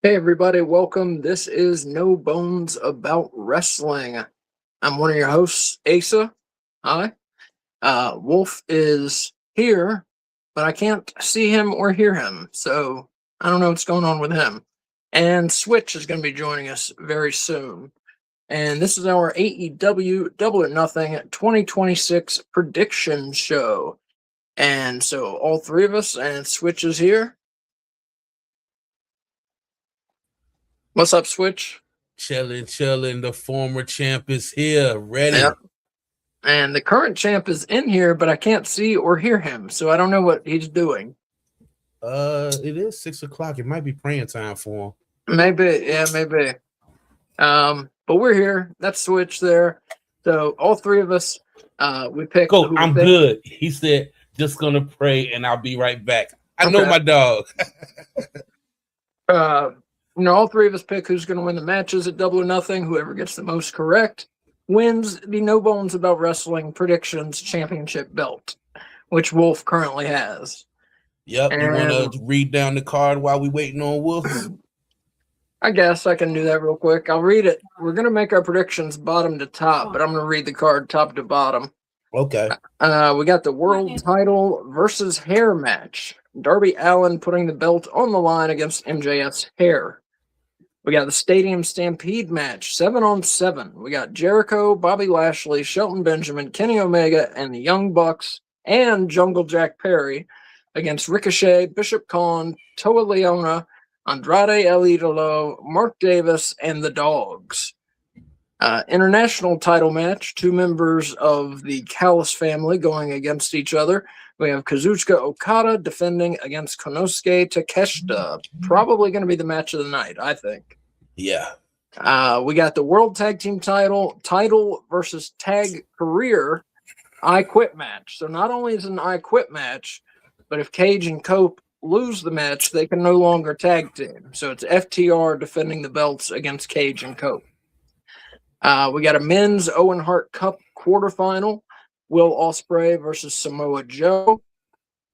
Hey everybody, welcome. This is No Bones About Wrestling. I'm one of your hosts, Asa. Hi. Wolf is here, but I can't see him or hear him, so I don't know what's going on with him. And Switch is going to be joining us very soon. And this is our AEW Double or Nothing 2026 prediction show. And so all three of us and Switch is here. What's up, Switch? Chilling. The former champ is here, ready. Yep. And the current champ is in here, but I can't see or hear him, so I don't know what he's doing. It is 6 o'clock. It might be praying time for him. Maybe. But we're here. That's Switch there. So all three of us, we picked. Go. I'm good. He said, just gonna pray, and I'll be right back. I know my dog. All three of us pick who's going to win the matches at Double or Nothing. Whoever gets the most correct wins the No Bones About Wrestling Predictions Championship belt, which Wolf currently has. Yep. You want to read down the card while we waiting on Wolf? I guess I can do that real quick. I'll read it. We're going to make our predictions bottom to top, but I'm going to read the card top to bottom. Okay. We got the world title versus hair match. Darby Allin putting the belt on the line against MJF's hair. We got the Stadium Stampede match, 7-on-7. We got Jericho, Bobby Lashley, Shelton Benjamin, Kenny Omega, and the Young Bucks, and Jungle Jack Perry against Ricochet, Bishop Khan, Toa Leona, Andrade El Idolo, Mark Davis, and the Dogs. International title match, two members of the Callis family going against each other. We have Kazuchika Okada defending against Konosuke Takeshita. Probably going to be the match of the night, I think. Yeah. We got the World Tag Team title versus Tag Career I Quit match. So not only is it an I Quit match, but if Cage and Cope lose the match, they can no longer tag team. So it's FTR defending the belts against Cage and Cope. We got a men's Owen Hart Cup quarterfinal. Will Ospreay versus Samoa Joe.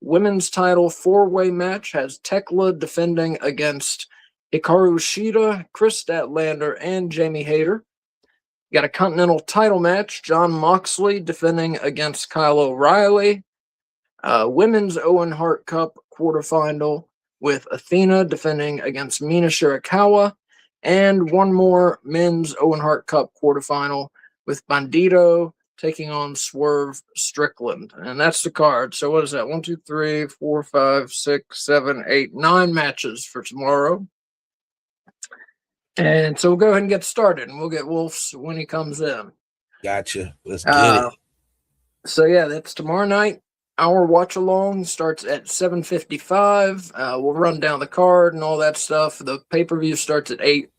Women's title four-way match has Tekla defending against Hikaru Shida, Chris Statlander, and Jamie Hayter. Got a Continental title match, Jon Moxley defending against Kyle O'Reilly. Women's Owen Hart Cup quarterfinal with Athena defending against Mina Shirakawa. And one more men's Owen Hart Cup quarterfinal with Bandito taking on Swerve Strickland. And that's the card. So what is that? 1, 2, 3, 4, 5, 6, 7, 8, 9 matches for tomorrow. And so we'll go ahead and get started, and we'll get Wolf's when he comes in. Gotcha. Let's get it. So yeah, that's tomorrow night. Our watch along starts at 7:55. We'll run down the card and all that stuff. The pay-per-view starts at 8.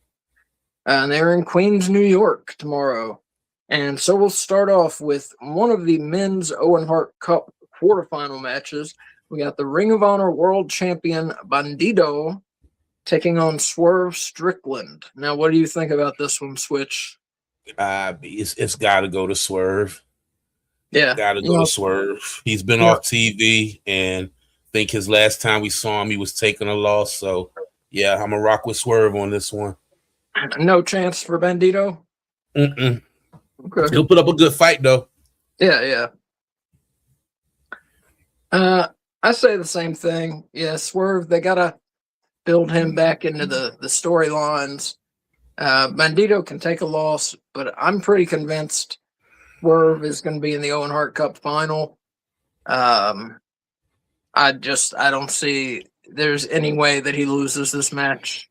And they're in Queens, New York tomorrow. And so we'll start off with one of the men's Owen Hart Cup quarterfinal matches. We got the Ring of Honor World Champion Bandito taking on Swerve Strickland. Now, what do you think about this one, Switch? It's got to go to Swerve. Yeah. Got to go to Swerve. He's been off TV, and I think his last time we saw him, he was taking a loss. So, yeah, I'm going to rock with Swerve on this one. No chance for Bandito? Okay. He'll put up a good fight, though. Yeah. I say the same thing. Yeah, Swerve, they got to build him back into the storylines. Bandito can take a loss, but I'm pretty convinced Swerve is going to be in the Owen Hart Cup final. I don't see there's any way that he loses this match.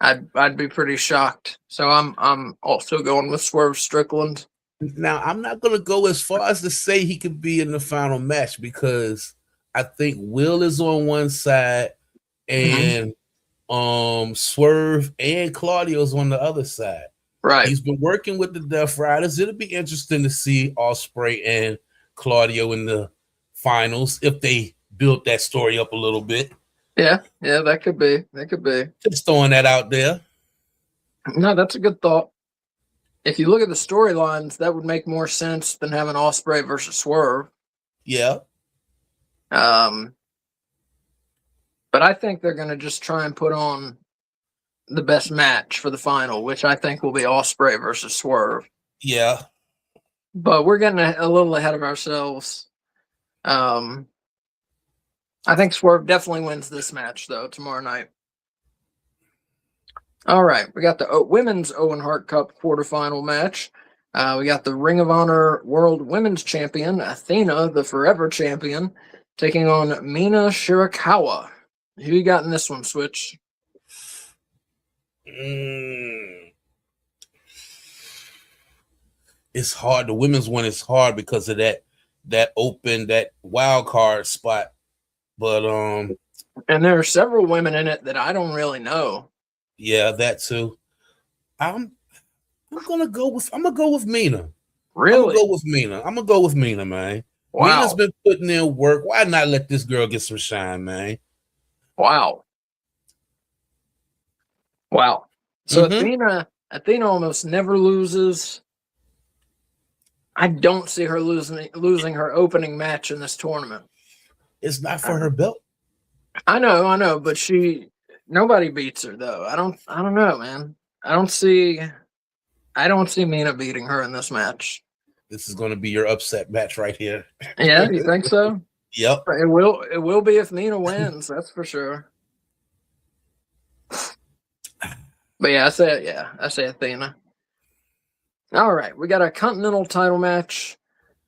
I'd be pretty shocked. So I'm also going with Swerve Strickland. Now, I'm not going to go as far as to say he could be in the final match because I think Will is on one side and Swerve and Claudio's on the other side. Right. He's been working with the Death Riders. It'll be interesting to see Ospreay and Claudio in the finals if they build that story up a little bit. Yeah, that could be. Just throwing that out there. No, that's a good thought. If you look at the storylines, that would make more sense than having Ospreay versus Swerve. Yeah. But I think they're going to just try and put on the best match for the final, which I think will be Ospreay versus Swerve. Yeah. But we're getting a little ahead of ourselves. I think Swerve definitely wins this match, though, tomorrow night. All right, we got the Women's Owen Hart Cup quarterfinal match. We got the Ring of Honor World Women's Champion, Athena, the Forever Champion, taking on Mina Shirakawa. Who you got in this one, Switch? It's hard. The women's one is hard because of that wild card spot. But and there are several women in it that I don't really know. Yeah, that too. I'm gonna go with Mina. Really? I'm gonna go with Mina, man. Wow. Mina's been putting in work. Why not let this girl get some shine, man? Wow. So Athena almost never loses. I don't see her losing her opening match in this tournament. It's not for her belt. I know, but nobody beats her though. I don't know, man. I don't see Mina beating her in this match. This is going to be your upset match right here. Yeah, you think so? Yep. It will be if Mina wins, that's for sure. But yeah, I say Athena. All right, we got a Continental title match.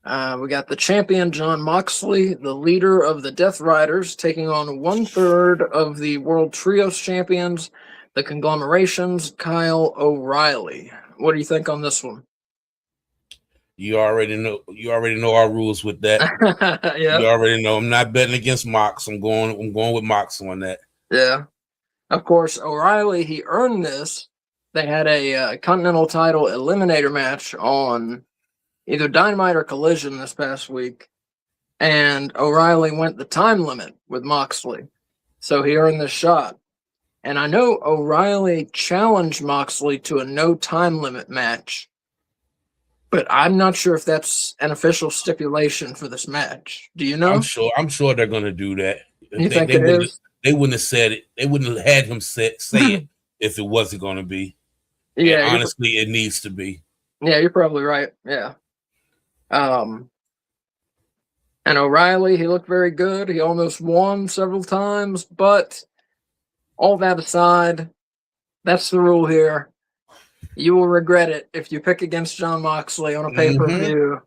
We got the champion Jon Moxley, the leader of the Death Riders, taking on 1/3 of the World Trios champions, the Conglomerations, Kyle O'Reilly. What do you think on this one? You already know our rules with that. Yeah. You already know I'm not betting against Mox. I'm going with Mox on that. Yeah. Of course, O'Reilly, he earned this. They had a Continental title eliminator match on either Dynamite or Collision this past week, and O'Reilly went the time limit with Moxley, so he earned this shot. And I know O'Reilly challenged Moxley to a no time limit match, but I'm not sure if that's an official stipulation for this match. Do you know? I'm sure they're going to do that. You think it is? They wouldn't have said it. They wouldn't have had him say it if it wasn't going to be. Yeah, and honestly, it needs to be. Yeah, you're probably right. Yeah. And O'Reilly, he looked very good. He almost won several times, but all that aside, that's the rule here. You will regret it if you pick against Jon Moxley on a pay-per-view.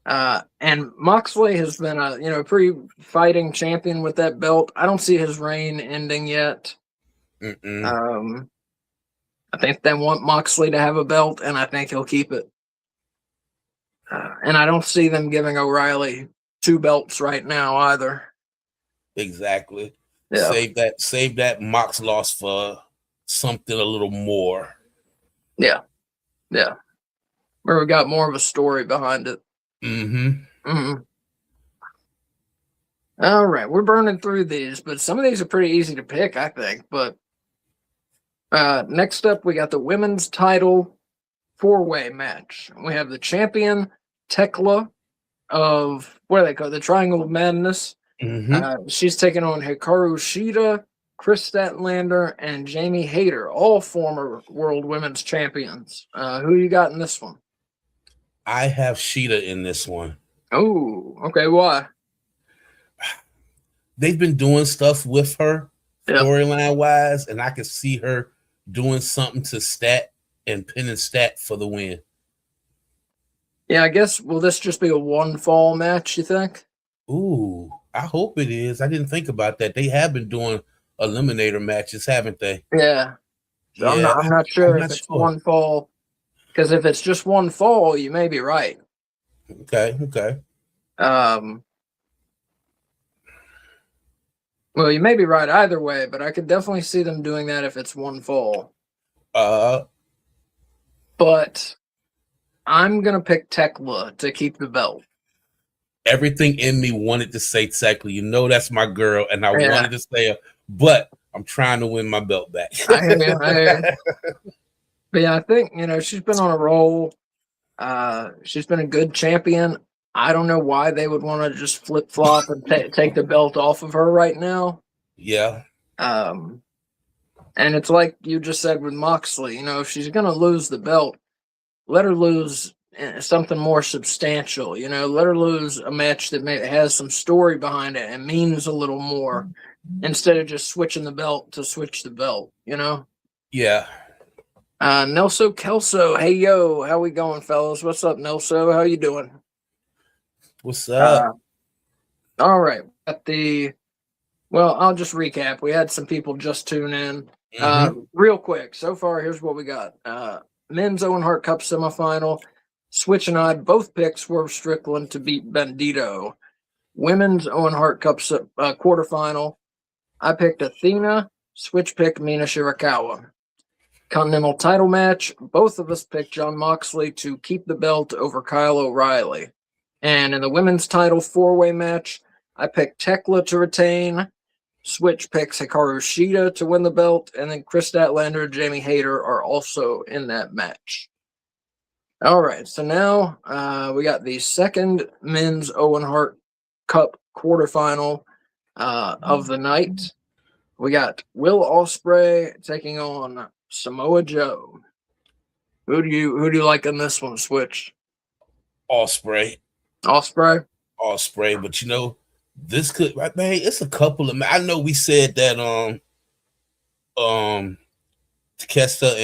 And Moxley has been a pretty fighting champion with that belt. I don't see his reign ending yet. I think they want Moxley to have a belt, and I think he'll keep it. And I don't see them giving O'Reilly 2 belts right now either. Exactly. Yeah. Save that Mox loss for something a little more. Yeah. Where we got more of a story behind it. All right, we're burning through these, but some of these are pretty easy to pick, I think. But next up, we got the women's title 4-way match. We have the champion Tekla of what do they call it? The Triangle of Madness. She's taking on Hikaru Shida, Chris Statlander, and Jamie Hayter, all former World Women's Champions. Who you got in this one? I have Shida in this one. Oh, okay. Why? They've been doing stuff with her storyline wise, and I can see her doing something to Stat and pinning Stat for the win. Yeah, I guess, will this just be a 1-fall match, you think? Ooh, I hope it is. I didn't think about that. They have been doing eliminator matches, haven't they? Yeah. So yeah. I'm not sure if it's 1 fall. Because if it's just 1 fall, you may be right. Okay. Well, you may be right either way, but I could definitely see them doing that if it's 1 fall. But I'm going to pick Tekla to keep the belt. Everything in me wanted to say Tekla. You know that's my girl, and I wanted to say her, but I'm trying to win my belt back. I hear you. But yeah, I think, she's been on a roll. She's been a good champion. I don't know why they would want to just flip-flop and take the belt off of her right now. Yeah. And And it's like you just said with Moxley, you know, if she's going to lose the belt, let her lose something more substantial, you know, let her lose a match that has some story behind it and means a little more instead of just switching the belt to switch the belt, you know? Yeah. Nelso Kelso, hey yo, how we going, fellas? What's up, Nelso? How you doing? What's up? All right. I'll just recap. We had some people just tune in. Real quick. So far, here's what we got. Men's Owen Hart Cup semifinal. Switch and I both picked Swerve Strickland to beat Bandito. Women's Owen Hart Cup quarterfinal. I picked Athena. Switch picked Mina Shirakawa. Continental title match. Both of us picked John Moxley to keep the belt over Kyle O'Reilly. And in the women's title four-way match, I picked Tekla to retain. Switch picks Hikaru Shida to win the belt. And then Chris Statlander and Jamie Hayter are also in that match. All right, so now we got the second men's Owen Hart Cup quarterfinal of the night. We got Will Ospreay taking on Samoa Joe. Who do you like in this one, Switch? Ospreay. Ospreay, but you know, this could, man, it's a couple of, I know we said that Takeshita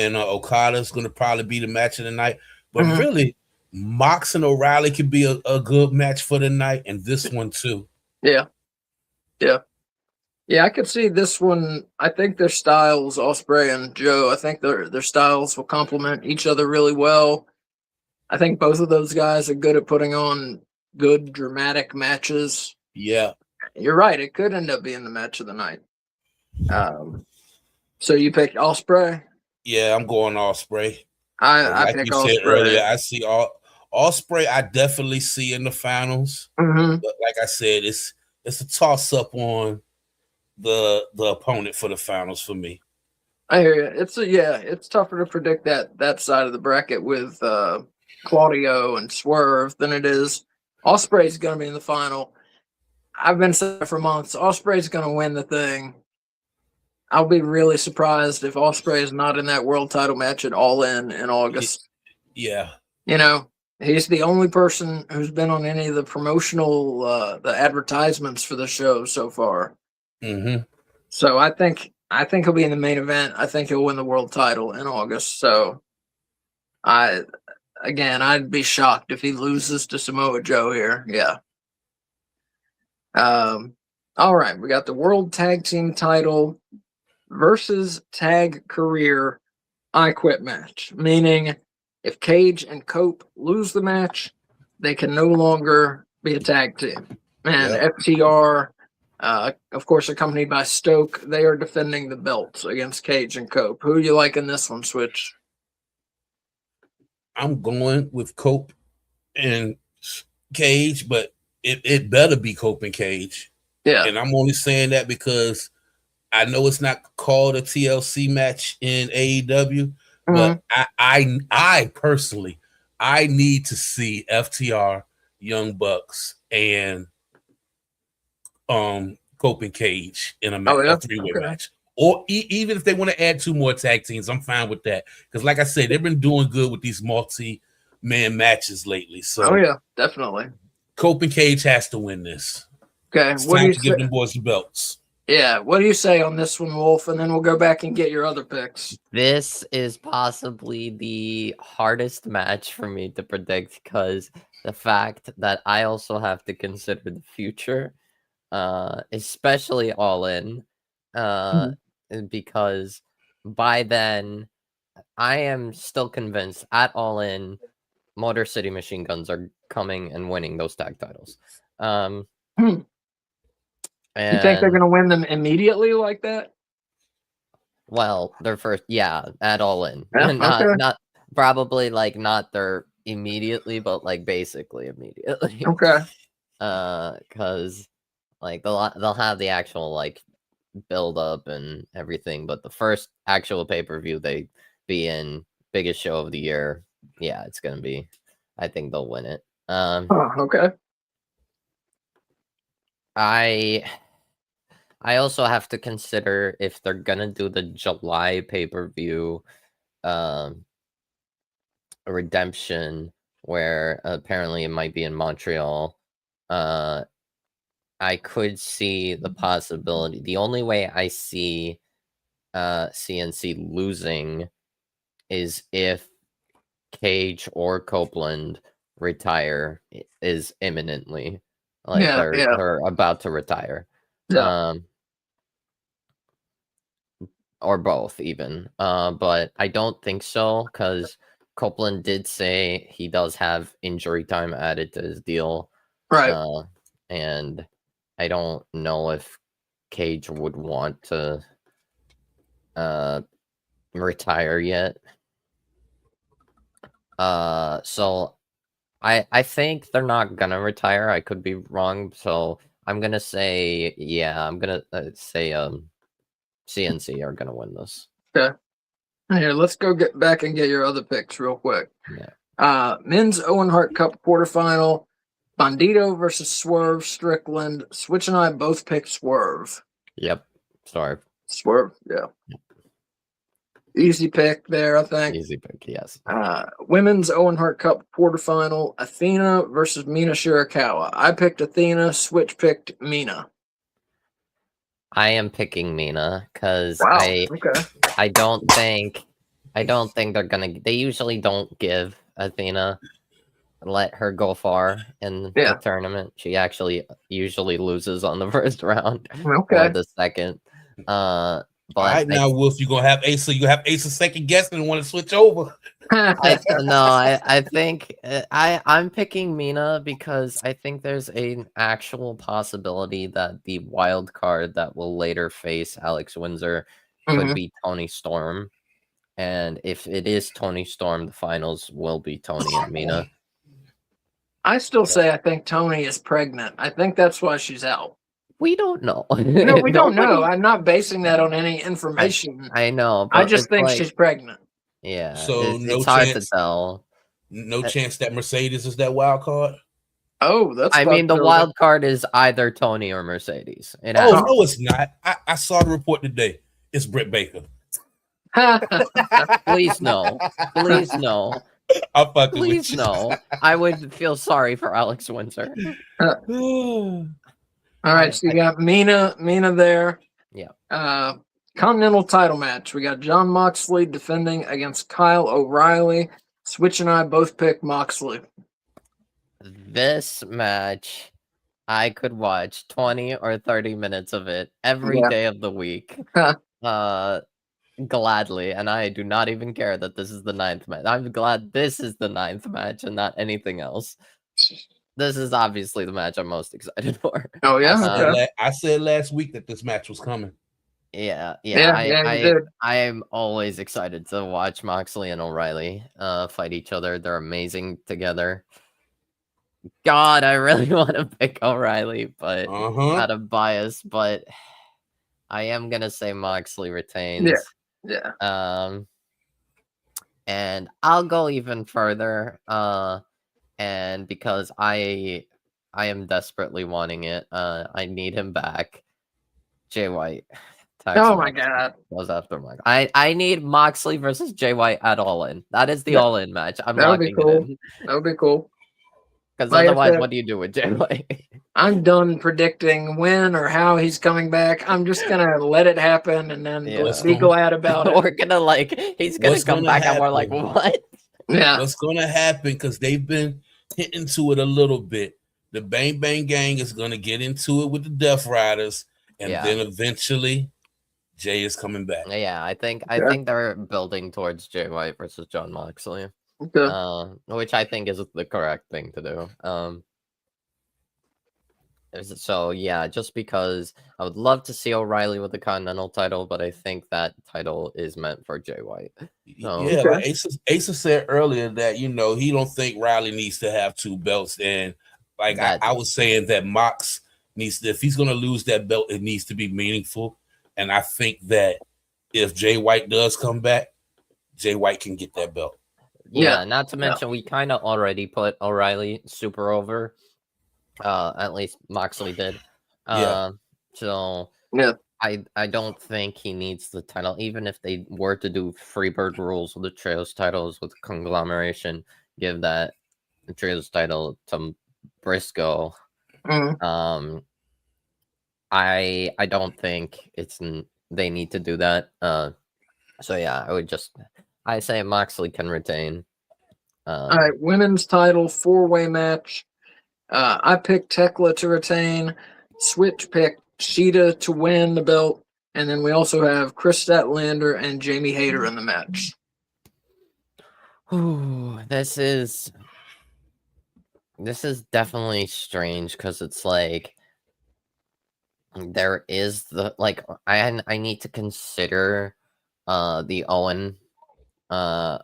and Okada is going to probably be the match of the night, but really Mox and O'Reilly could be a good match for the night, and this one too. Yeah, I could see this one. I think their styles, Ospreay and Joe, I think their styles will complement each other really well. I think both of those guys are good at putting on good dramatic matches. Yeah, you're right. It could end up being the match of the night. So you picked Ospreay? Yeah, I'm going Ospreay. I like pick you Ospreay. said earlier, I see Ospreay. I definitely see in the finals. But like I said, it's a toss up on the opponent for the finals for me. I hear you. It's tougher to predict that side of the bracket with Claudio and Swerve than it is. Ospreay's going to be in the final. I've been saying for months, Ospreay's going to win the thing. I'll be really surprised if Ospreay is not in that world title match at All In August. Yeah. You know, he's the only person who's been on any of the promotional, the advertisements for the show so far. So I think he'll be in the main event. I think he'll win the world title in August. So I'd be shocked if he loses to Samoa Joe here. Yeah. All right, we got the World Tag Team title versus Tag Career I Quit match, meaning if Cage and Cope lose the match, they can no longer be a tag team. And FTR, of course, accompanied by Stoke, they are defending the belts against Cage and Cope. Who do you like in this one, Switch? I'm going with Cope and Cage, but it better be Cope and Cage. Yeah. And I'm only saying that because I know it's not called a TLC match in AEW, but I personally, I need to see FTR, Young Bucks, and Cope and Cage in a three-way match. Or even if they want to add two more tag teams, I'm fine with that. Because like I said, they've been doing good with these multi-man matches lately. So definitely. Cope and Cage has to win this. Okay. It's time to give them boys the belts. Yeah. What do you say on this one, Wolf? And then we'll go back and get your other picks. This is possibly the hardest match for me to predict because the fact that I also have to consider the future, especially All In, because by then I am still convinced at All In, Motor City Machine Guns are coming and winning those tag titles. And you think they're going to win them immediately like that? Well, their first, at All In. Yeah, not probably like not their immediately, but like basically immediately. Okay. Because like they'll have the actual like build up and everything, but the first actual pay-per-view they be in, biggest show of the year, it's gonna be, I think they'll win it. Okay. I I also have to consider if they're gonna do the July pay-per-view redemption, where apparently it might be in Montreal. I could see the possibility. The only way I see CNC losing is if Cage or Copeland retire is imminently. Like Yeah, yeah. they're about to retire. Yeah. Or both even. But I don't think so, because Copeland did say he does have injury time added to his deal. Right. And I don't know if Cage would want to retire yet. So I think they're not gonna retire. I could be wrong. So I'm gonna say, yeah, I'm gonna say CNC are gonna win this. Okay. Here, let's go get back and get your other picks real quick. Yeah. Men's Owen Hart Cup quarterfinal. Bandito versus Swerve Strickland. Switch and I both picked Swerve. Yep. Sorry. Swerve, yeah. Easy pick there, I think. Easy pick, yes. Women's Owen Hart Cup quarterfinal. Athena versus Mina Shirakawa. I picked Athena. Switch picked Mina. I am picking Mina because Wow. I don't think they're gonna. They usually don't give Athena, let her go far in the tournament. She actually usually loses on the first round or the second. But all right, now Wolf, you gonna have Asa. You have Asa second guessing and want to switch over. I think I'm picking Mina because I think there's an actual possibility that the wild card that will later face Alex Windsor could be Tony Storm, and if it is Tony Storm, the finals will be Tony and Mina. I still say I think Tony is pregnant. I think that's why she's out. We don't know. No, we don't know. I'm not basing that on any information. I know. I just think she's pregnant. Yeah. So it's hard to tell. No chance that Mercedes is that wild card. Oh, that's. I mean, the wild card is either Tony or Mercedes. No, it's not. I saw the report today. It's Britt Baker. Please no. Please no. I'm fucking Please with you. no. I would feel sorry for Alex Windsor. All right, so you got Mina there. Yeah. Continental title match. We got John Moxley defending against Kyle O'Reilly. Switch and I both picked Moxley. This match, I could watch 20 or 30 minutes of it every day of the week. Gladly, and I do not even care that this is the 9th match. I'm glad this is the 9th match and not anything else. This is obviously the match I'm most excited for. Oh yeah, I said last week that this match was coming. Yeah. I am always excited to watch Moxley and O'Reilly fight each other. They're amazing together. God, I really want to pick O'Reilly, but out of bias. But I am gonna say Moxley retains. Yeah. And I'll go even further. And because I am desperately wanting it, I need him back. Jay White. Oh my God. Goes after Mike. I need Moxley versus Jay White at All In. That is the All In match. I'm locking it in. That would be cool. Because otherwise, what do you do with Jay White? I'm done predicting when or how he's coming back. I'm just gonna let it happen and then be glad about it. We're gonna he's gonna come back and we're like, what? Yeah. What's gonna happen? Because they've been hitting to it a little bit. The Bang Bang Gang is gonna get into it with the Death Riders, and then eventually Jay is coming back. Yeah, I think they're building towards Jay White versus John Moxley. Which I think is the correct thing to do. So yeah, just because I would love to see O'Reilly with the Continental title, but I think that title is meant for Jay White. Like Asa said earlier that he don't think Riley needs to have 2 belts, and like I was saying that Mox needs to, if he's gonna lose that belt, it needs to be meaningful. And I think that if Jay White does come back, Jay White can get that belt. Yeah, not to mention we kind of already put O'Reilly super over. At least Moxley did. So Yeah. I don't think he needs the title. Even if they were to do Freebird rules with the Trios titles with conglomeration, give that Trios title to Briscoe. Mm. I don't think they need to do that. So yeah, I say Moxley can retain. All right, women's title 4-way match. I picked Tekla to retain. Switch picked Sheeta to win the belt, and then we also have Chris Statlander and Jamie Hayter in the match. Ooh, this is definitely strange because it's like there is the I need to consider the Owen and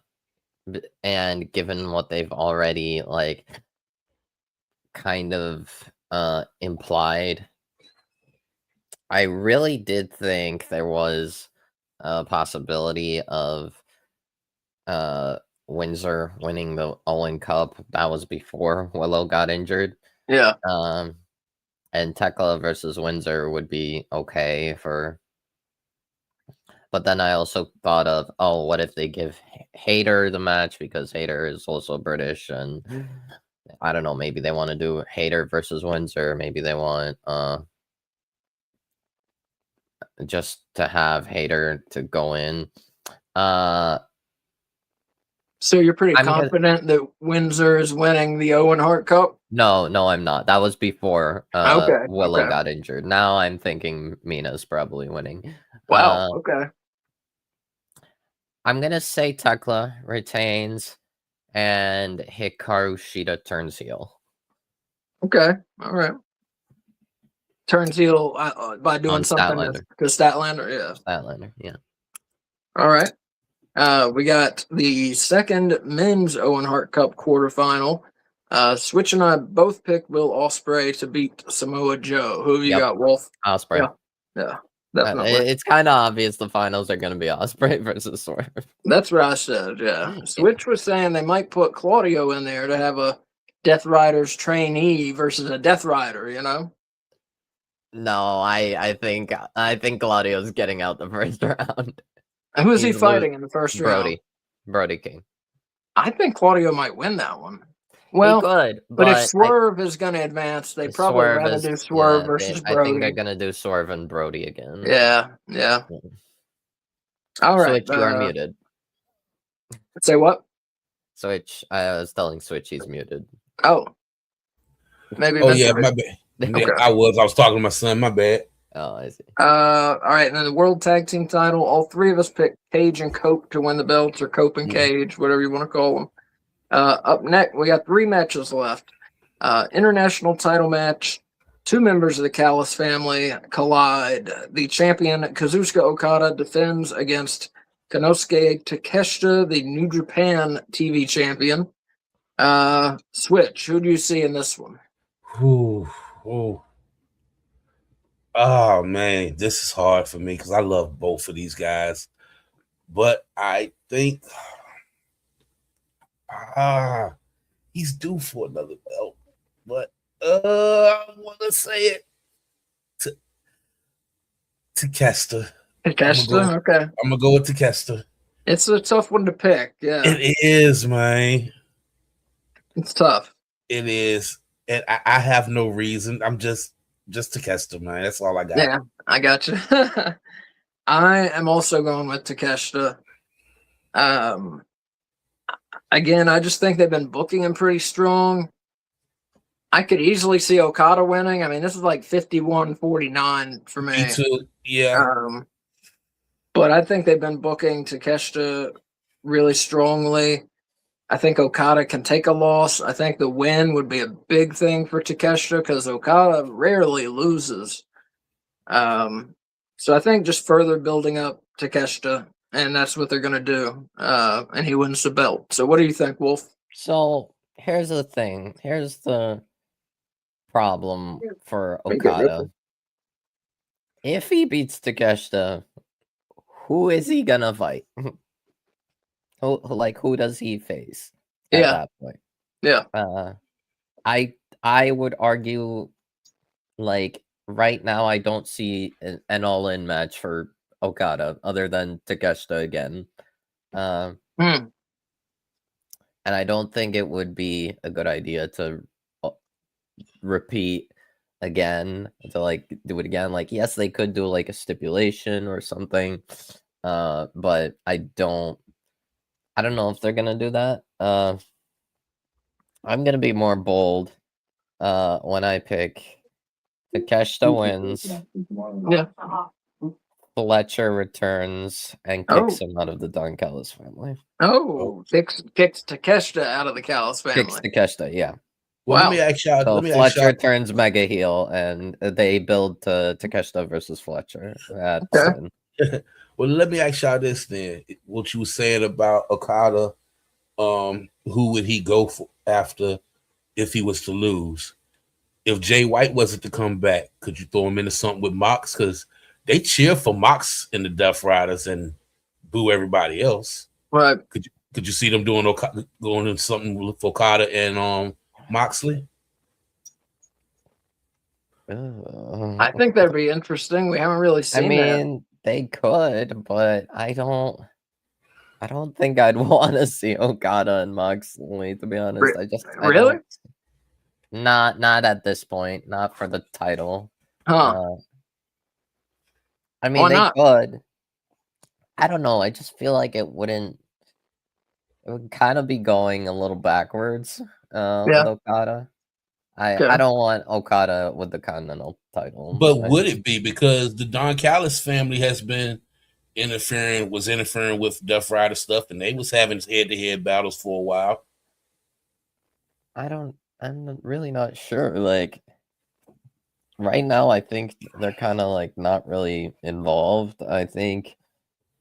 given what they've already kind of implied, I really did think there was a possibility of Windsor winning the Owen Cup. That was before Willow got injured. Yeah. And Tekla versus Windsor would be okay but then I also thought of, oh, what if they give Hayter the match because Hayter is also British, and I don't know, maybe they want to do Hayter versus Windsor. Maybe they want just to have Hayter to go in. So you're pretty confident that Windsor is winning the Owen Hart Cup? No, I'm not. That was before Willow Okay. got injured. Now I'm thinking Mina's probably winning. Wow. Okay. I'm gonna say Tekla retains and Hikaru Shida turns heel. Okay. All right. Turns heel by doing On something Statlander. to Statlander. Yeah. Statlander. Yeah. All right. We got the second men's Owen Hart Cup quarterfinal. Switch and I both picked Will Ospreay to beat Samoa Joe. Who have you got, Wolf? Ospreay. Yeah, definitely. It's kind of obvious the finals are going to be Ospreay versus Swerve. That's what I said, yeah. Switch was saying they might put Claudio in there to have a Death Rider's trainee versus a Death Rider, you know? No, I think Claudio's getting out the first round. Who is he fighting in the first round? Brody King. I think Claudio might win that one. Well, he could, but if Swerve is going to advance, they probably rather do Swerve versus Brody. I think they're going to do Swerve and Brody again. Yeah. All right. Switch, you are muted. Say what? Switch, I was telling Switch he's muted. Oh. Maybe. Oh, yeah, my bad. Okay. I was talking to my son, my bad. Oh, I see. All right, and then the World Tag Team title, all three of us picked Cage and Cope to win the belts, or Cope and Cage, whatever you want to call them. Up next, we got 3 matches left. International title match. 2 members of the Callis family collide. The champion, Kazuchika Okada, defends against Konosuke Takeshita, the New Japan TV champion. Switch, who do you see in this one? Oh, man, this is hard for me because I love both of these guys. But I think he's due for another belt. But I want to say it to Kester. Takeshita, okay. I'm going to go with Takeshita. It's a tough one to pick, yeah. It is, man. It's tough. It is. And I have no reason. I'm just Takeshita, man. That's all I got. Yeah, I got you. I am also going with Takeshita. Again, I just think they've been booking him pretty strong. I could easily see Okada winning. I mean, this is like 51-49 for me. Me too. Yeah. But I think they've been booking Takeshita really strongly. I think Okada can take a loss. I think the win would be a big thing for Takeshita because Okada rarely loses. So I think just further building up Takeshita, and that's what they're going to do. And he wins the belt. So what do you think, Wolf? So here's the thing. Here's the problem for Okada. If he beats Takeshita, who is he going to fight? Who does he face at that point? Yeah. I would argue right now I don't see an all-in match for Okada other than Takeshita again. And I don't think it would be a good idea to repeat again, to like do it again. Like, yes, they could do like a stipulation or something, but I don't know if they're gonna do that. I'm gonna be more bold when I pick Takeshita wins, Yeah. Fletcher returns and kicks him out of the Don Callis family. Kicks Takeshita out of the Callis family. Kicks Takeshita, yeah. Well, let me ask y'all. So let me Fletcher ask y'all. turns mega heel, and they build to Takeshita versus Fletcher. Well, let me ask y'all this then. What you were saying about Okada, who would he go for after if he was to lose? If Jay White wasn't to come back, could you throw him into something with Mox? Because they cheer for Mox in the Death Riders and boo everybody else. Right. Could you see them going into something for Okada and Moxley? I think that'd be interesting. We haven't really seen that. They could, but I don't think I'd want to see Okada and Moxley, to be honest. Really? Not at this point. Not for the title. Huh. They could. I don't know. I just feel like it would kind of be going a little backwards with Okada. I don't want Okada with the Continental title. But would it be? Because the Don Callis family has been interfering with Death Rider stuff, and they was having head-to-head battles for a while. I'm really not sure. Like, right now, I think they're kind of like not really involved. I think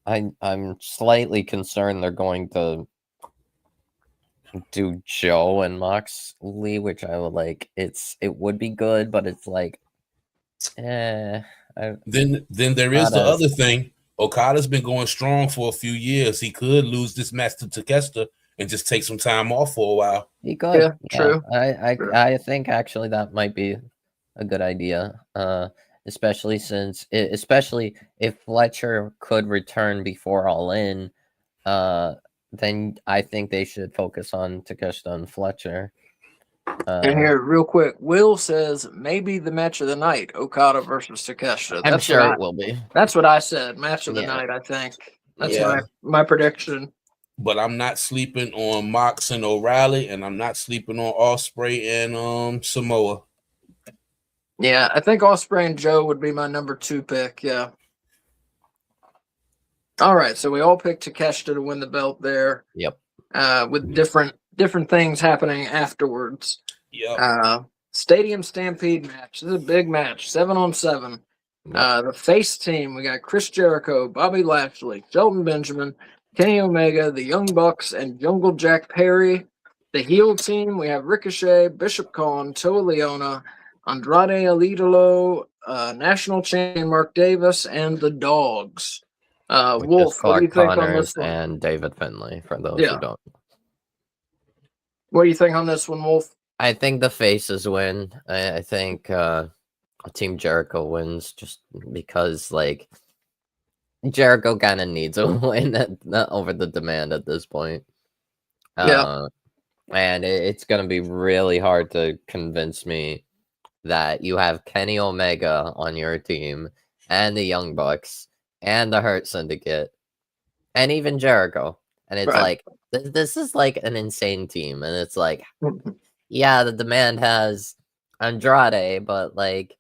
I'm slightly concerned they're going to do Joe and Moxley, which I would like. It would be good, but it's like, Then there is the other thing. Okada's been going strong for a few years. He could lose this match to Takeshita and just take some time off for a while. He could. Yeah, true. I think actually that might be a good idea. Especially if Fletcher could return before All In, then I think they should focus on Takeshita and Fletcher. And here, real quick, Will says maybe the match of the night, Okada versus Takeshita. I'm sure it will be. That's what I said. Match of the night, I think. That's my prediction. But I'm not sleeping on Mox and O'Reilly, and I'm not sleeping on Ospreay and Samoa. Yeah, I think Ospreay and Joe would be my number 2 pick. Yeah. All right, so we all picked Takeshita to win the belt there. Yep. With different things happening afterwards. Yep. Stadium Stampede match. This is a big match. 7-on-7. Yep. The face team, we got Chris Jericho, Bobby Lashley, Shelton Benjamin, Kenny Omega, the Young Bucks, and Jungle Jack Perry. The heel team, we have Ricochet, Bishop Khan, Toa Leona, Andrade El Idolo, National Champion Mark Davis, and the Dogs. Wolf, what do you think on this one? And David Finlay, for those who don't. What do you think on this one, Wolf? I think the faces win. I think Team Jericho wins just because, like, Jericho kind of needs a win over the Demand at this point. And it's going to be really hard to convince me that you have Kenny Omega on your team and the Young Bucks and the Hurt Syndicate and even Jericho. And it's like, this is like an insane team. And it's like, yeah, the Demand has Andrade, but like,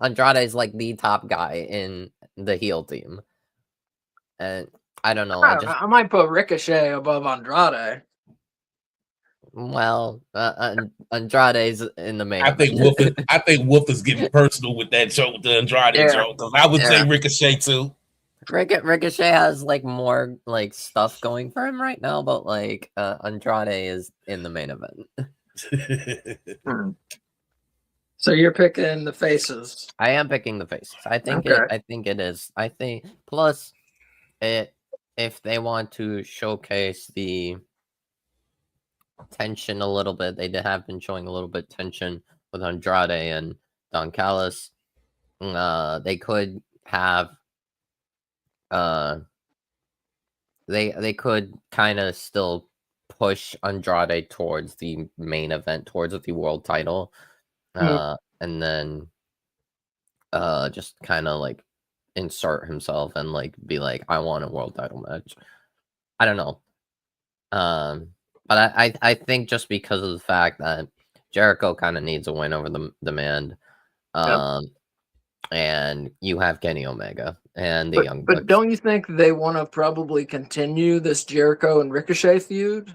Andrade is like the top guy in the heel team. And I don't know. I might put Ricochet above Andrade. Well, Andrade's in the main. I think Wolf is getting personal with that joke, with the Andrade joke. Because I would say Ricochet too. Ricochet has like more like stuff going for him right now, but like Andrade is in the main event. So you're picking the faces. I am picking the faces. I think it is. I think plus if they want to showcase the tension a little bit, they have been showing a little bit tension with Andrade and Don Callis. They could have they could kind of still push Andrade towards the main event, towards the world title, and then just kind of like insert himself and like be like, I want a world title match. I don't know. But I think just because of the fact that Jericho kind of needs a win over the man. And you have Kenny Omega and the Young Bucks. But don't you think they want to probably continue this Jericho and Ricochet feud?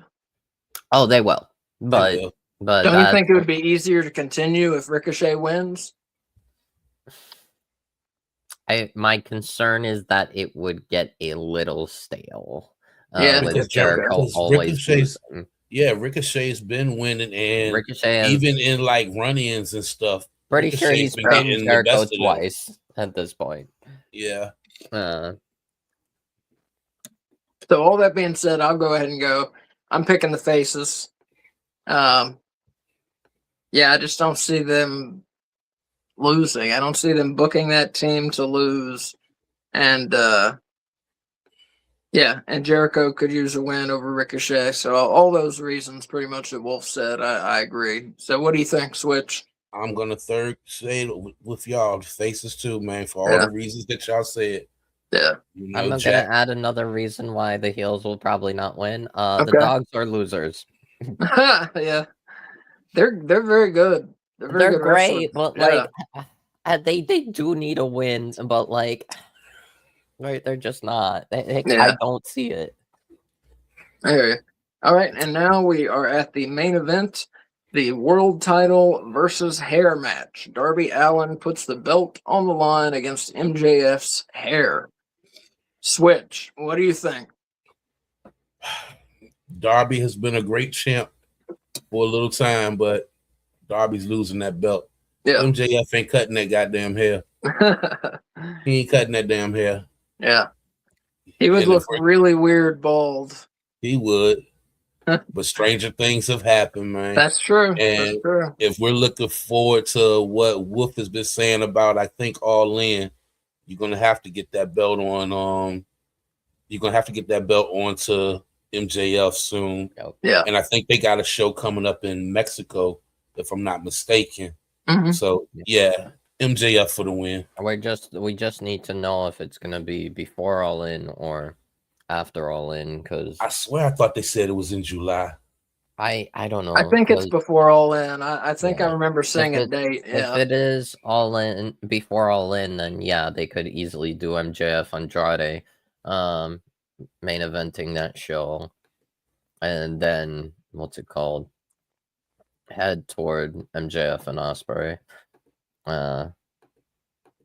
Oh, they will. But don't you think it would be easier to continue if Ricochet wins? My concern is that it would get a little stale. Because Jericho always losing. Yeah, Ricochet's been winning, and even in like run-ins and stuff. Pretty sure he's been Jericho twice at this point. Yeah. So all that being said, I'll go ahead and go. I'm picking the faces. Yeah, I just don't see them losing. I don't see them booking that team to lose. And yeah, and Jericho could use a win over Ricochet. So all those reasons pretty much that Wolf said, I agree. So what do you think, Switch? I'm gonna third say with y'all, the faces too, man, for all the reasons that y'all said. Yeah. You know, I'm gonna add another reason why the heels will probably not win. The dogs are losers. Yeah. They're very good. They're good great, but like they do need a win, but like right, they're just not. I don't see it. I hear you. All right, and now we are at the main event. The world title versus hair match. Darby Allin puts the belt on the line against MJF's hair. Switch, what do you think? Darby has been a great champ for a little time, but Darby's losing that belt. Yeah. MJF ain't cutting that goddamn hair. He ain't cutting that damn hair. Yeah. He would look really weird bald. He would. But stranger things have happened, man. That's true. And that's true. If we're looking forward to what Wolf has been saying about, I think, All In, you're gonna have to get that belt on. You're gonna have to get that belt onto MJF soon. Yeah. And I think they got a show coming up in Mexico, if I'm not mistaken. Mm-hmm. So yeah, MJF for the win. We just need to know if it's gonna be before All In or after All In, because I swear I thought they said it was in July. I don't know. I think it's before All In. I think I remember saying a date. Yeah. If it is All In before All In, then yeah, they could easily do MJF Andrade, main eventing that show, and then what's it called? Head toward MJF and Ospreay.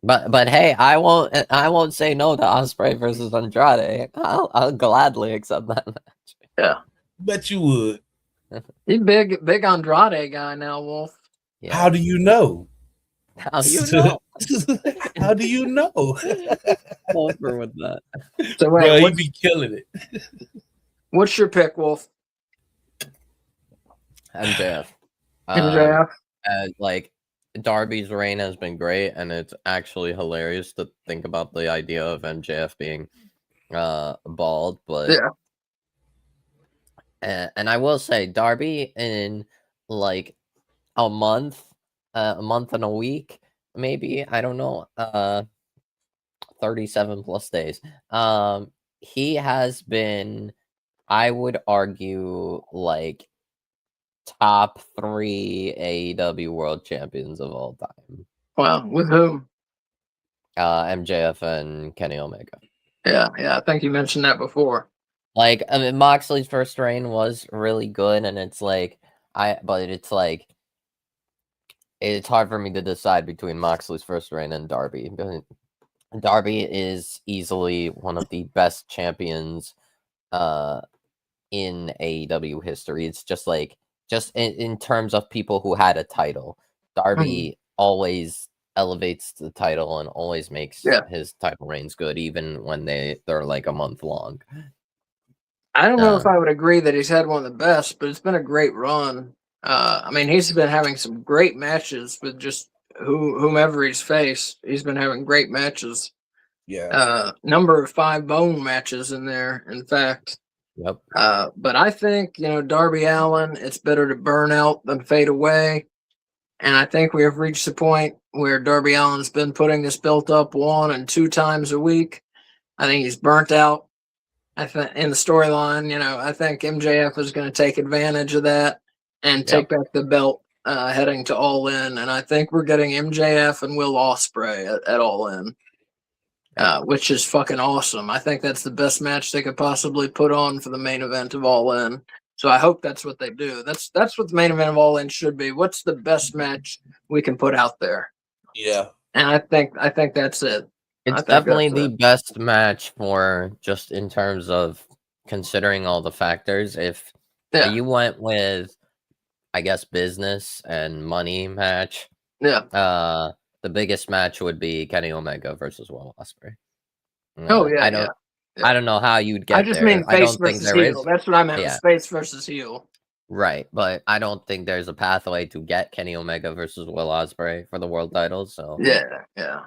But hey, I won't say no to Ospreay versus Andrade. I'll gladly accept that match. Yeah, bet you would. He's big Andrade guy now, Wolf. Yeah. How do you know? How do you know? How do you know? Over with that. So wait, bro, he be killing it. What's your pick, Wolf? MJF. MJF. Like Darby's reign has been great, and it's actually hilarious to think about the idea of MJF being bald, but yeah. And I will say, Darby in like a month and a week, maybe, I don't know, 37 plus days. He has been, I would argue, like top 3 AEW world champions of all time. Wow, with whom? MJF and Kenny Omega. Yeah, I think you mentioned that before. Like, I mean, Moxley's first reign was really good, and it's like, it's hard for me to decide between Moxley's first reign and Darby. Darby is easily one of the best champions in AEW history. It's just like, in terms of people who had a title, Darby always elevates the title and always makes his title reigns good, even when they're like a month long. I don't know if I would agree that he's had one of the best, but it's been a great run. I mean, he's been having some great matches with just whomever he's faced. He's been having great matches. Yeah. Number of 5 bone matches in there, in fact. Yep. But I think, Darby Allin, it's better to burn out than fade away. And I think we have reached the point where Darby Allin's been putting this belt up 1 and 2 times a week. I think he's burnt out. I think in the storyline, I think MJF is going to take advantage of that and take back the belt heading to All In. And I think we're getting MJF and Will Ospreay at All In, which is fucking awesome. I think that's the best match they could possibly put on for the main event of All In. So I hope that's what they do. That's what the main event of All In should be. What's the best match we can put out there? Yeah. And I think that's it. It's definitely the best match for just in terms of considering all the factors. If you went with, I guess, business and money match, the biggest match would be Kenny Omega versus Will Ospreay. I don't know how you'd get there. I just mean face versus heel. That's what I meant. Face versus heel. Right, but I don't think there's a pathway to get Kenny Omega versus Will Ospreay for the world title. So yeah.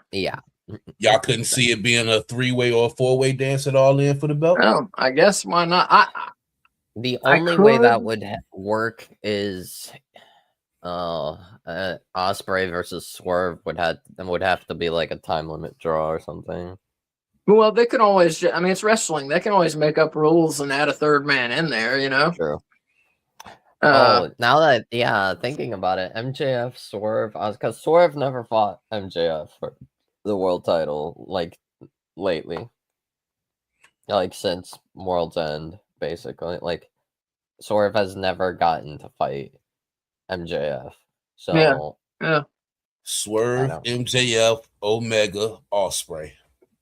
Y'all couldn't see it being a 3-way or 4-way dance at All In for the belt? Well, I guess why not? The only way that would work is Ospreay versus Swerve would have to be like a time limit draw or something. Well, they can always. I mean, it's wrestling. They can always make up rules and add a third man in there. True. Now that thinking about it, MJF Swerve, because Swerve never fought MJF for the world title like lately, like since World's End, basically. Like Swerve has never gotten to fight MJF. So yeah. Swerve, MJF, Omega, Ospreay.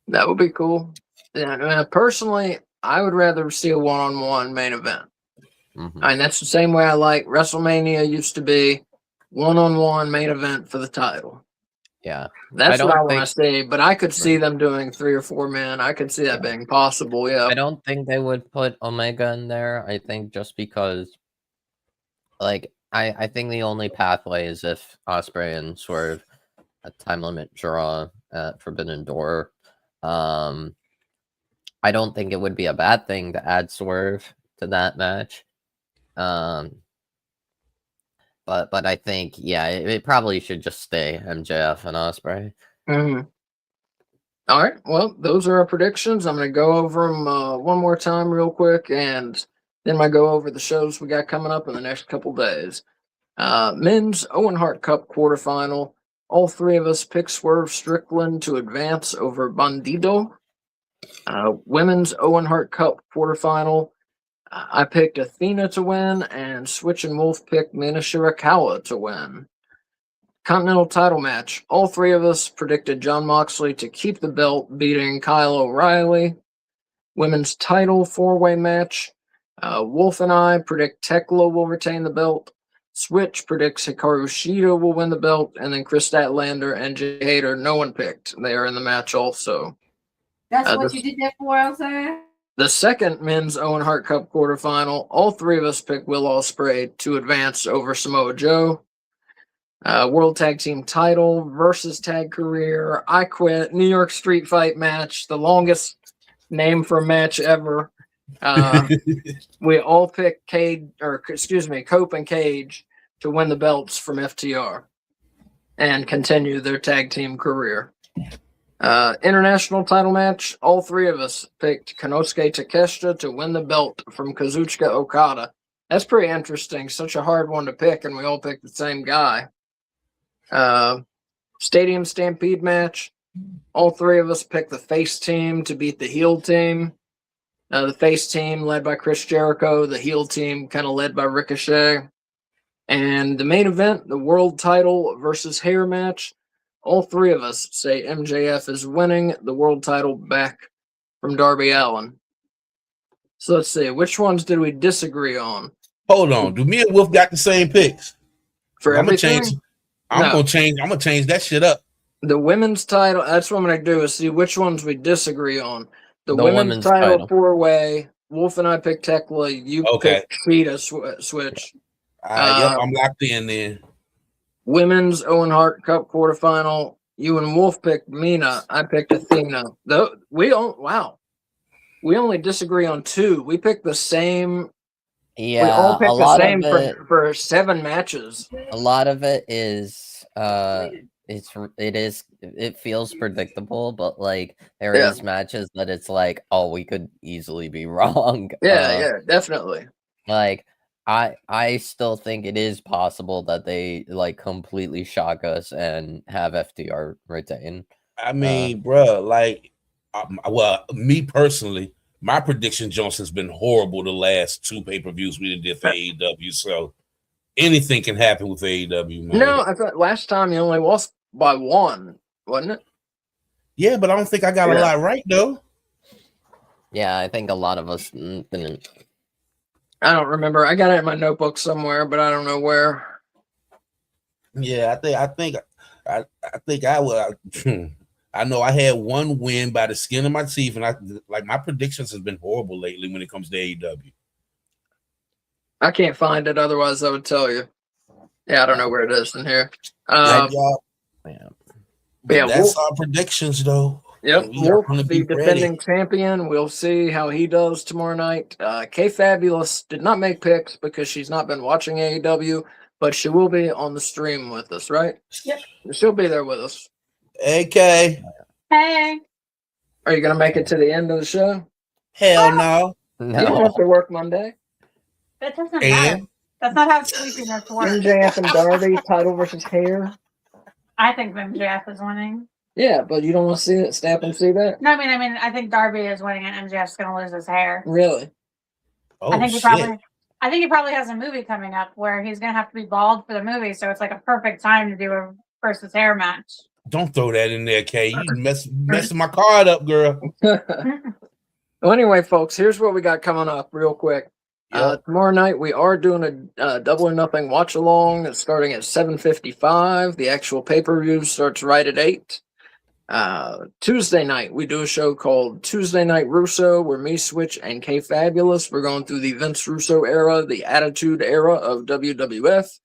That would be cool. Yeah, personally, I would rather see a 1-on-1 main event. Mm-hmm. And that's the same way I like WrestleMania used to be, 1-on-1 main event for the title. Yeah. That's what I want to see, but I could see them doing 3 or 4 men. I could see that being possible, yeah. I don't think they would put Omega in there. I think just because, like, I think the only pathway is if Ospreay and Swerve a time limit draw at Forbidden Door. I don't think it would be a bad thing to add Swerve to that match. But I think, it probably should just stay MJF and Ospreay. Mm-hmm. All right. Well, those are our predictions. I'm going to go over them one more time real quick, and then I go over the shows we got coming up in the next couple days. Men's Owen Hart Cup quarterfinal. All 3 of us pick Swerve Strickland to advance over Bandido. Women's Owen Hart Cup quarterfinal. I picked Athena to win, and Switch and Wolf picked Mina Shirakawa to win. Continental title match. All 3 of us predicted Jon Moxley to keep the belt, beating Kyle O'Reilly. Women's title 4-way match. Wolf and I predict Tekla will retain the belt. Switch predicts Hikaru Shida will win the belt, and then Chris Statlander and Jay Hader, no one picked. They are in the match also. That's what you did that for outside? The second men's Owen Hart Cup quarterfinal, all 3 of us picked Will Ospreay to advance over Samoa Joe. World Tag Team title versus Tag Career. I Quit. New York Street Fight match. The longest name for a match ever. We all picked Cope and Cage to win the belts from FTR and continue their tag team career. International title match. All 3 of us picked Konosuke Takeshita to win the belt from Kazuchika Okada. That's pretty interesting. Such a hard one to pick, and we all picked the same guy. Stadium Stampede match. All 3 of us picked the face team to beat the heel team. The face team led by Chris Jericho. The heel team kind of led by Ricochet. And the main event, the world title versus hair match. All 3 of us say MJF is winning the world title back from Darby Allin. So let's see, which ones did we disagree on? Hold on. Do me and Wolf got the same picks? For everything? I'm gonna change that shit up. The women's title, that's what I'm gonna do, is see which ones we disagree on. The women's title 4-way, Wolf and I picked Tekla, you picked Shida Switch. Yep, I'm locked in there. Women's Owen Hart Cup quarterfinal. You and Wolf picked Mina. I picked Athena. Though we only disagree on 2. We picked the same. Yeah, We all a picked the lot of same it. for 7 matches. A lot of it is it feels predictable, but like there Yeah. is matches that it's like, oh, we could easily be wrong. Yeah, definitely. Like I still think it is possible that they like completely shock us and have FTR retain. I mean, bruh, like, well, me personally, my prediction Johnson's been horrible the last 2 pay-per-views we did for AEW. So anything can happen with AEW, man. No, I thought last time you only lost by 1, wasn't it? Yeah, but I don't think I got a lot right though. Yeah, I think a lot of us didn't. I don't remember. I got it in my notebook somewhere, but I don't know where. Yeah, I think I will. I know I had 1 win by the skin of my teeth, and I like my predictions has been horrible lately when it comes to AEW. I can't find it, otherwise I would tell you. Yeah, I don't know where it is in here. Yeah, that's our predictions, though. Yep, Wolf, the defending champion. We'll see how he does tomorrow night. K Fabulous did not make picks because she's not been watching AEW, but she will be on the stream with us, right? Yep. She'll be there with us. AK. Hey. Are you going to make it to the end of the show? Hell no. You don't have to work Monday. That doesn't matter. That's not how sleepiness works. MJF and Darby, title versus hair. I think MJF is winning. Yeah, but you don't want to see it, stay up and see that? No, I mean, I think Darby is winning and MJF's going to lose his hair. Really? Oh, I think he probably has a movie coming up where he's going to have to be bald for the movie, so it's like a perfect time to do a versus hair match. Don't throw that in there, Kay. You messing my card up, girl. Well, anyway, folks, here's what we got coming up real quick. Tomorrow night we are doing a Double or Nothing watch along. It's starting at 7:55. The actual pay-per-view starts right at 8. Tuesday night we do a show called Tuesday Night Russo, where me, Switch, and K Fabulous, we're going through the Vince Russo era, the Attitude Era of WWF.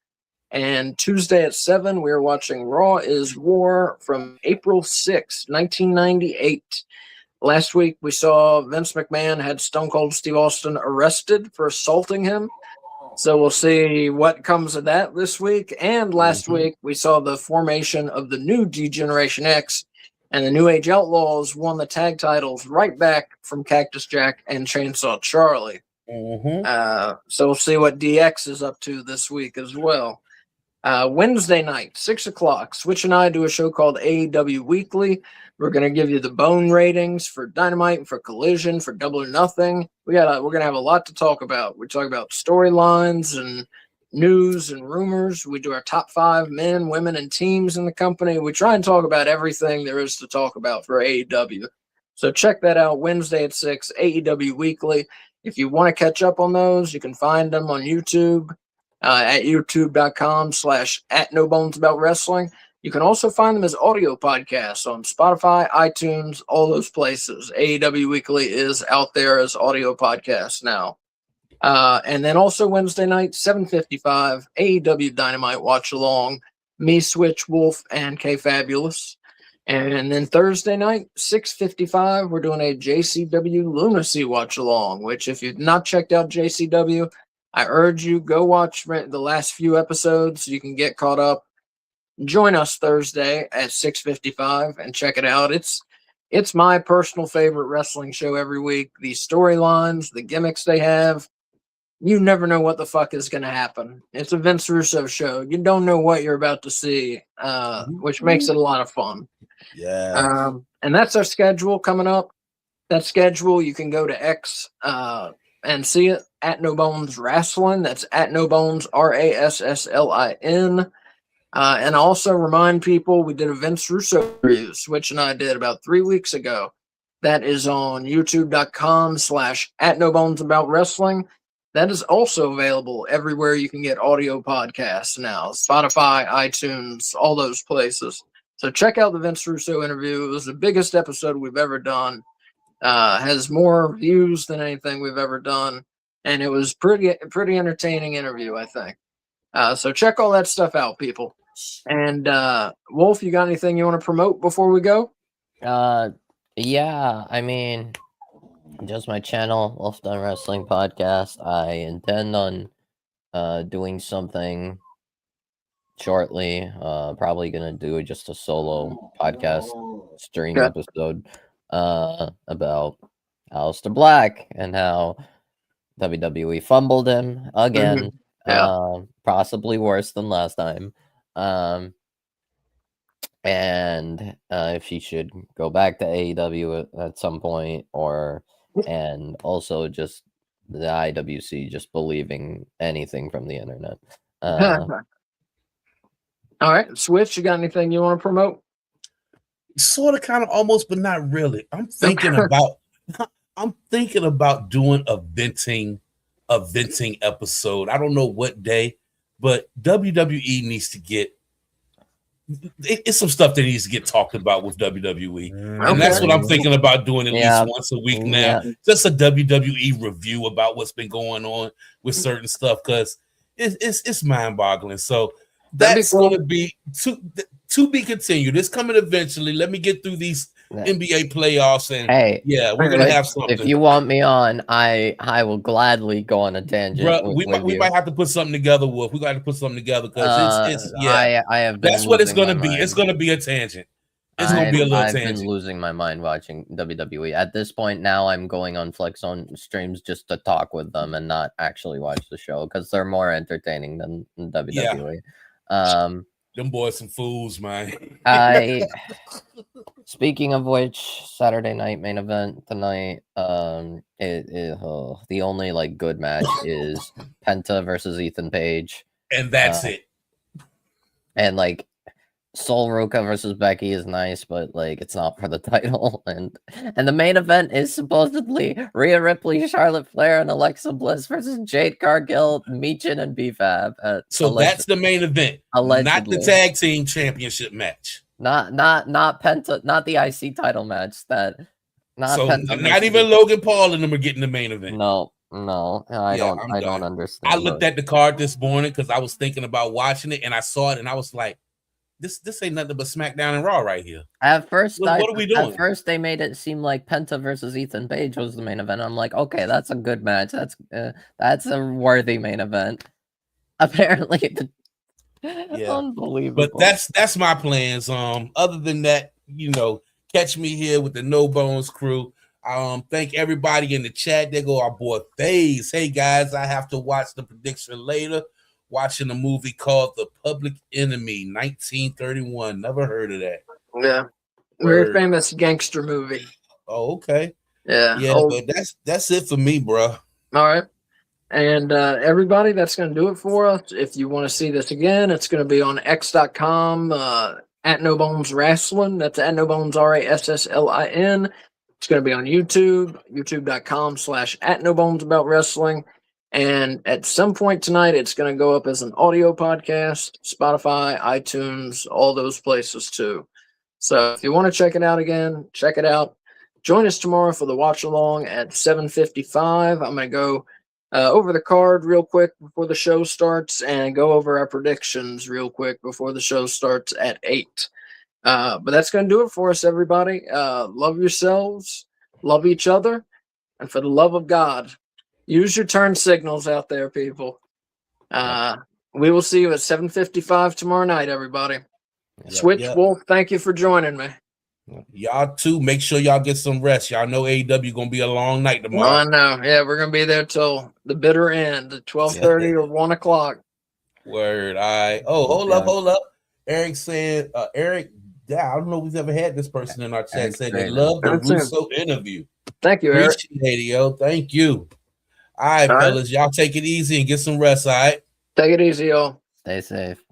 And Tuesday at 7 we're watching Raw is War from April 6, 1998. Last week, we saw Vince McMahon had Stone Cold Steve Austin arrested for assaulting him. So we'll see what comes of that this week. And last week, we saw the formation of the new D-Generation X, and the New Age Outlaws won the tag titles right back from Cactus Jack and Chainsaw Charlie. So we'll see what DX is up to this week as well. Wednesday night, 6 o'clock, Switch and I do a show called AEW Weekly. We're going to give you the bone ratings for Dynamite, for Collision, for Double or Nothing. We're going to have a lot to talk about. We talk about storylines and news and rumors. We do our top 5 men, women, and teams in the company. We try and talk about everything there is to talk about for AEW. So check that out Wednesday at 6, AEW Weekly. If you want to catch up on those, you can find them on YouTube. At youtube.com/@NoBonesAboutWrestling. You can also find them as audio podcasts on Spotify, iTunes, all those places. AEW Weekly is out there as audio podcasts now. And then also Wednesday night, 7:55, AEW Dynamite Watch Along. Me, Switch, Wolf, and K Fabulous. And then Thursday night, 6:55, we're doing a JCW Lunacy Watch Along, which if you've not checked out JCW, I urge you, go watch the last few episodes so you can get caught up. Join us Thursday at 6:55 and check it out. It's my personal favorite wrestling show every week. The storylines, the gimmicks they have, you never know what the fuck is going to happen. It's a Vince Russo show. You don't know what you're about to see, which makes it a lot of fun. Yeah. And that's our schedule coming up. That schedule, you can go to X and see it at No Bones Wrestling. That's at No Bones RASSLIN. And also remind people we did a Vince Russo review, Switch and I did about 3 weeks ago. That is on youtube.com/@NoBonesAboutWrestling. That is also available everywhere you can get audio podcasts now. Spotify, iTunes, all those places. So check out the Vince Russo interview. It was the biggest episode we've ever done. Has more views than anything we've ever done. And it was pretty entertaining interview, I think. So check all that stuff out, people. And Wolf, you got anything you want to promote before we go? Yeah, I mean, just my channel, Wolf Done Wrestling Podcast. I intend on doing something shortly. Probably gonna do just a solo podcast stream episode about Aleister Black and how WWE fumbled him again. Possibly worse than last time. And if he should go back to AEW at some point, and also just the IWC just believing anything from the internet. All right, Switch, you got anything you want to promote? Sort of, kind of, almost, but not really. I'm thinking about doing a venting episode. I don't know what day, but WWE needs to get. It's some stuff that needs to get talked about with WWE, and that's what I'm thinking about doing at least once a week now. Just a WWE review about what's been going on with certain stuff, because it's mind-boggling. So that's going to be to be continued. It's coming eventually. Let me get through these NBA playoffs, and we're gonna have something. If you want me on, I will gladly go on a tangent. Bruh, we might have to put something together, Wolf. We got to put something together, because I have been. That's what it's gonna be. It's gonna be a tangent. It's gonna be a little tangent. I've been losing my mind watching WWE. At this point now, I'm going on Flex on streams just to talk with them and not actually watch the show, because they're more entertaining than WWE. Them boys some fools, man. Speaking of which, Saturday night main event tonight. The only good match is Penta versus Ethan Page, and that's it. And Sol Ruka versus Becky is nice, but it's not for the title. And the main event is supposedly Rhea Ripley, Charlotte Flair, and Alexa Bliss versus Jade Cargill, Michin, and B-Fab. So that's the main event, not the tag team championship match. Not Penta, not the IC title match. Not even Logan Paul and them are getting the main event. No, I don't understand. I looked at the card this morning because I was thinking about watching it, and I saw it, and I was like, This ain't nothing but SmackDown and Raw right here. At first, what are we doing? At first, they made it seem like Penta versus Ethan Page was the main event. I'm like, okay, that's a good match. That's a worthy main event. Apparently, unbelievable. But that's my plans. Other than that, catch me here with the No Bones crew. Thank everybody in the chat. There go our boy FaZe. Hey guys, I have to watch the prediction later. Watching a movie called The Public Enemy, 1931. Never heard of that. Yeah. Very famous gangster movie. Oh, okay. Yeah. But that's it for me, bro. All right. And everybody, that's going to do it for us. If you want to see this again, it's going to be on x.com at No Bones Wrestling. That's at No Bones RASSLIN. It's going to be on YouTube, youtube.com/at No Bones About Wrestling. And at some point tonight, it's going to go up as an audio podcast, Spotify, iTunes, all those places too. So if you want to check it out again, check it out. Join us tomorrow for the watch along at 7:55. I'm going to go over the card real quick before the show starts and go over our predictions real quick before the show starts at 8. But that's going to do it for us, everybody. Love yourselves, love each other, and for the love of God, use your turn signals out there, people. We will see you at 7:55 tomorrow night, everybody. Switch Wolf, thank you for joining me. Y'all too. Make sure y'all get some rest. Y'all know AEW gonna be a long night tomorrow. I know. Yeah, we're gonna be there till the bitter end, at 12:30 or 1 o'clock. Word. All right. Oh, hold up. Eric said, Eric, I don't know if we've ever had this person in our chat said they love the Russo interview. Thank you, Eric. Appreciate it, yo. Thank you. All right, fellas. Y'all take it easy and get some rest, all right? Take it easy, y'all. Stay safe.